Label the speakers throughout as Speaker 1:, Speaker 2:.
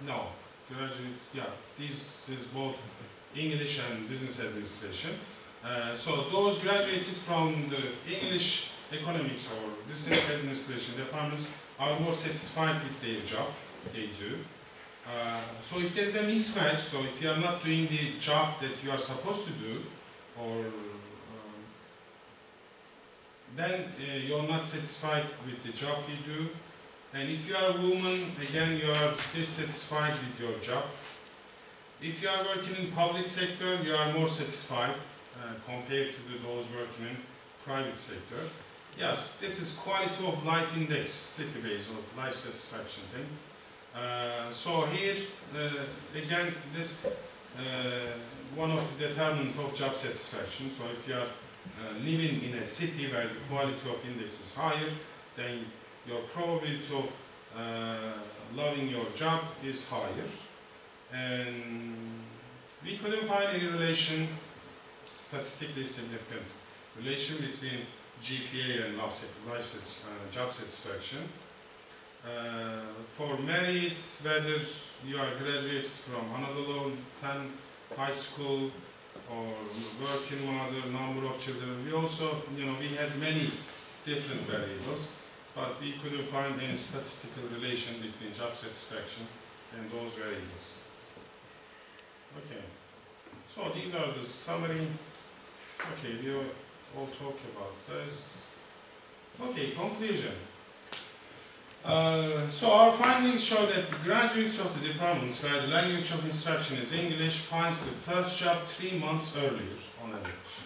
Speaker 1: No, graduate, yeah, this is both English and business administration. So those graduated from the English economics or business administration departments are more satisfied with their job they do. So if there's a mismatch, so if you are not doing the job that you are supposed to do, or then you're not satisfied with the job you do. And if you are a woman, again, you are dissatisfied with your job. If you are working in public sector, you are more satisfied compared to those working in private sector. Yes, this is quality of life index, city-based or life satisfaction thing. So here, again, this one of the determinants of job satisfaction. So if you are living in a city where the quality of index is higher, then your probability of loving your job is higher. And we couldn't find any relation, statistically significant relation between GPA and job satisfaction. For married, whether you are graduated from Anadolu High School or working mother, number of children, we also, we had many different variables, but we couldn't find any statistical relation between job satisfaction and those variables. Okay, so these are the summary. Okay, we all talk about this. Okay, conclusion. So our findings show that the graduates of the departments where the language of instruction is English finds the first job 3 months earlier on average.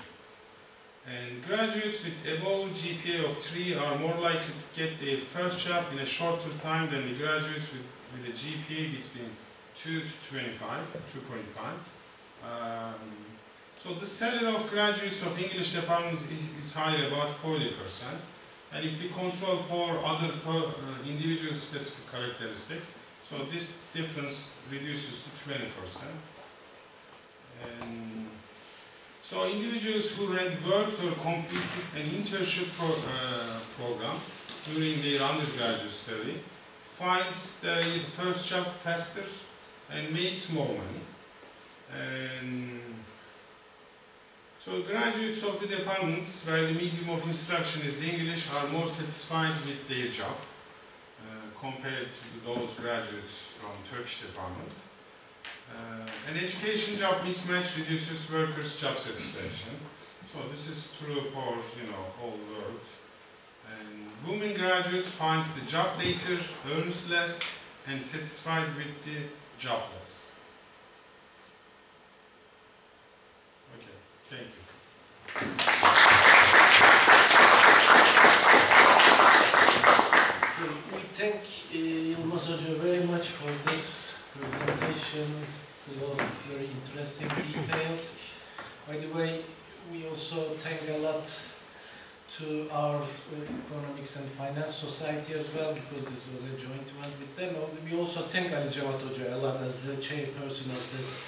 Speaker 1: And graduates with above GPA of 3 are more likely to get their first job in a shorter time than the graduates with a GPA between 2 to 2.5. So the salary of graduates of English departments is higher, about 40%. And if we control for other individual specific characteristics, so this difference reduces to 20%. And so individuals who had worked or completed an internship program during their undergraduate study finds their first job faster and makes more money. And so graduates of the departments where the medium of instruction is English are more satisfied with their job compared to those graduates from Turkish department. An education job mismatch reduces workers' job satisfaction. So this is true for whole world. And women graduates finds the job later, earns less, and satisfied with the job less. Okay, thank you.
Speaker 2: We thank Yılmaz Hoca very much for this presentation, full of very interesting details. By the way, we also thank a lot to our Economics and Finance Society as well, because this was a joint one with them. We also thank Ali Cevat Hoca a lot as the chairperson of this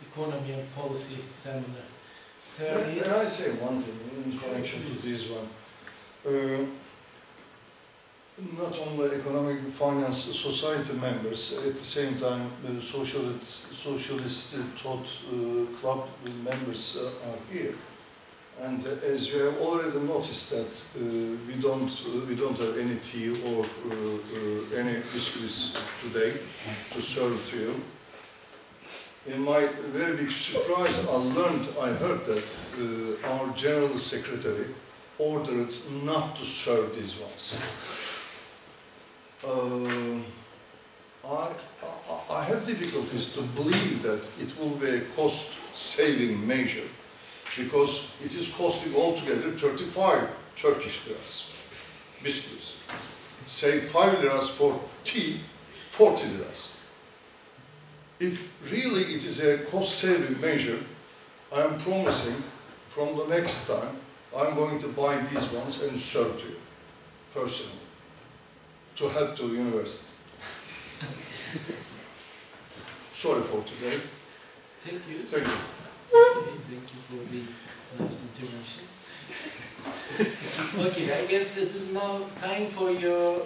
Speaker 2: Economy and Policy Seminar series.
Speaker 3: Can I say one thing in connection to this one? Not only Economic and Finance Society members, at the same time socialist thought club members are here. And as you have already noticed that we don't have any tea or any biscuits today to serve to you. In my very big surprise, I heard that our General Secretary ordered not to serve these ones. I have difficulties to believe that it will be a cost-saving measure, because it is costing altogether 35 Turkish liras, biscuits. Say 5 liras for tea, 40 liras. If really it is a cost-saving measure, I am promising from the next time I'm going to buy these ones and serve to you, personally, to help to university. Sorry for today.
Speaker 2: Thank you.
Speaker 3: Thank you.
Speaker 2: Thank you for the nice intervention. Okay, I guess it is now time for your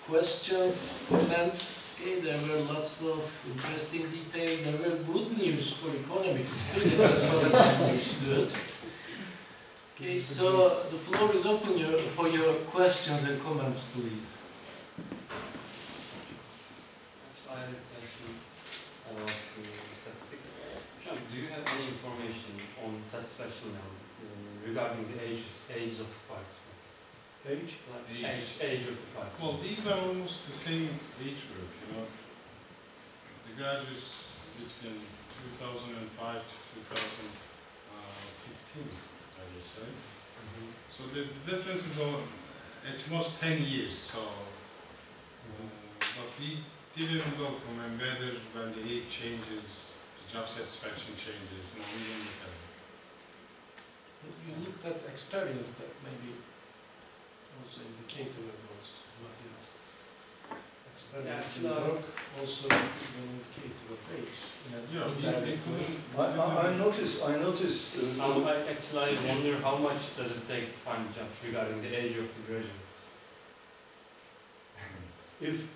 Speaker 2: questions, comments, Okay, there were lots of interesting details. There were good news for economics students as far as I understood. Okay, so the floor is open for your questions and comments, please.
Speaker 4: I have a question about statistics. Sean, do you have any information on satisfaction level regarding the age of the participants?
Speaker 3: Age?
Speaker 4: Age of the participants.
Speaker 1: Well, these are almost the same age group, you know. The graduates between 2005 to 2015, I guess, right? So the difference is at most 10 years, so but we didn't look on whether when the age changes, the job satisfaction changes. No, we didn't look at it.
Speaker 2: You looked at experience, that maybe also indicator of what he asks. Experience in work also is an indicator of age.
Speaker 3: I noticed.
Speaker 4: Actually, I wonder how much does it take to find a job regarding the age of the graduates?
Speaker 3: If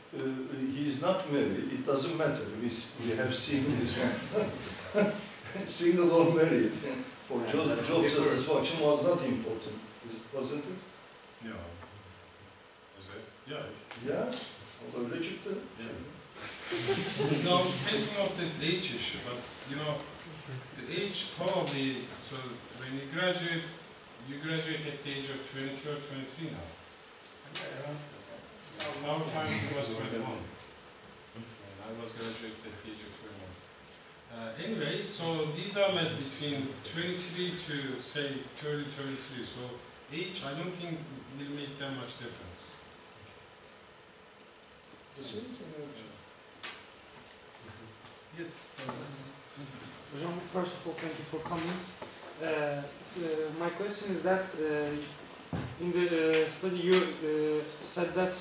Speaker 3: he is not married, it doesn't matter. We have seen this one. Single or married. For job satisfaction was not important, wasn't it?
Speaker 1: No. Is it? Yeah.
Speaker 3: Yeah. Öyle çıktı.
Speaker 1: Now, thinking of this age issue, but you know, the age probably, so when you graduate at the age of 22 or 23 now. Our times it was 21. And I was graduated at the age of 21. Anyway, so these are like between 23 to say 30, 33. So age, I don't think will make that much difference.
Speaker 2: Yes.
Speaker 5: Jean, first of all, thank you for coming. My question is that in the study you said that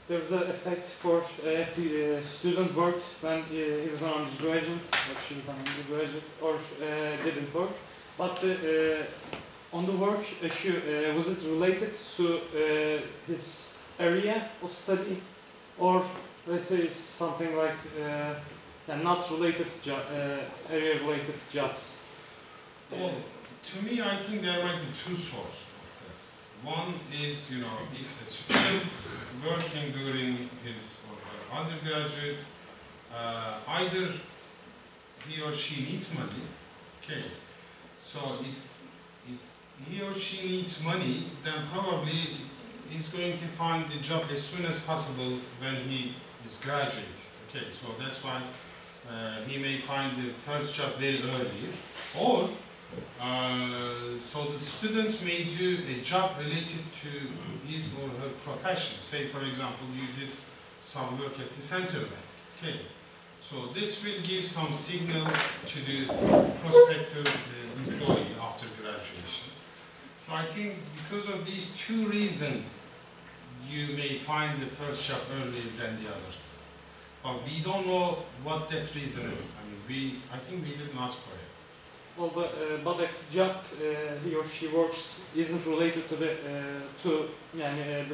Speaker 5: there's an effect for if the student worked when he was an undergraduate or she was an undergraduate or didn't work. But on the work issue, was it related to his area of study, or let's say it's something like not related job, area-related jobs?
Speaker 1: Well, to me, I think there might be two sources of this. One is, you know, if a student's working during his or her undergraduate, either he or she needs money. Okay, so if he or she needs money, then probably he's going to find the job as soon as possible when he is graduate. Okay, so that's why he may find the first job very early, or so the students may do a job related to his or her profession. Say, for example, you did some work at the central bank. Okay, so this will give some signal to the prospective employee after graduation. So I think because of these two reasons, you may find the first job earlier than the others. But we don't know what that reason is. I mean, I think we didn't ask for it.
Speaker 5: Well, but if the job he or she works isn't related to the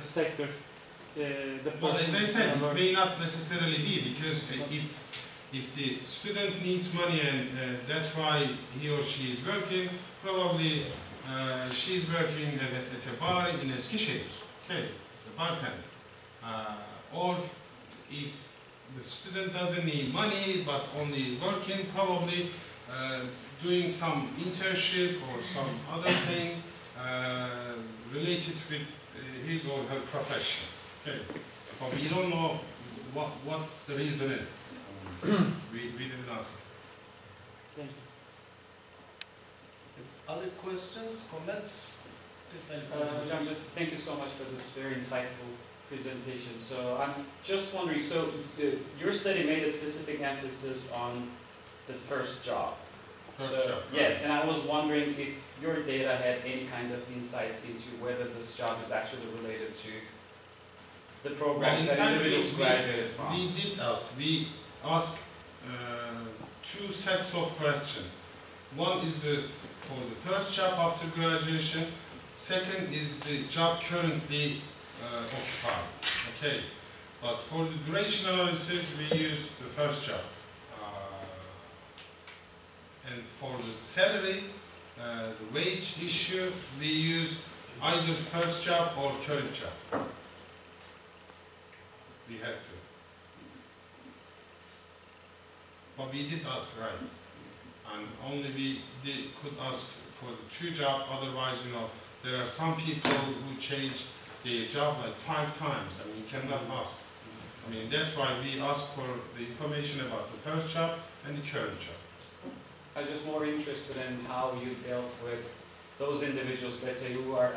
Speaker 5: sector,
Speaker 1: well, as I said, it may not necessarily be, because if the student needs money and that's why he or she is working, probably she's working at a bar in Eskişehir, okay, as a bartender. Or if the student doesn't need money but only working, probably doing some internship or some other thing related with his or her profession. Okay, but we don't know what the reason is. We didn't ask.
Speaker 5: Thank you.
Speaker 2: Yes. Other questions, comments?
Speaker 4: John, thank you so much for this very insightful presentation. So I'm just wondering, so your study made a specific emphasis on the first job.
Speaker 1: First job.
Speaker 4: Yes, and I was wondering if your data had any kind of insights into whether this job is actually related to the programs that individuals graduated from.
Speaker 1: We did ask. We asked two sets of questions. One is for the first job after graduation. Second is the job currently occupied. Okay, But for the duration analysis, we use the first job. And for the salary, the wage issue, we use either first job or current job. We had to. But we did ask right. And only we could ask for the two jobs, otherwise, you know, there are some people who change their job like 5 times. I mean, you cannot ask. I mean, that's why we ask for the information about the first job and the current job.
Speaker 4: I was just more interested in how you dealt with those individuals, let's say, who are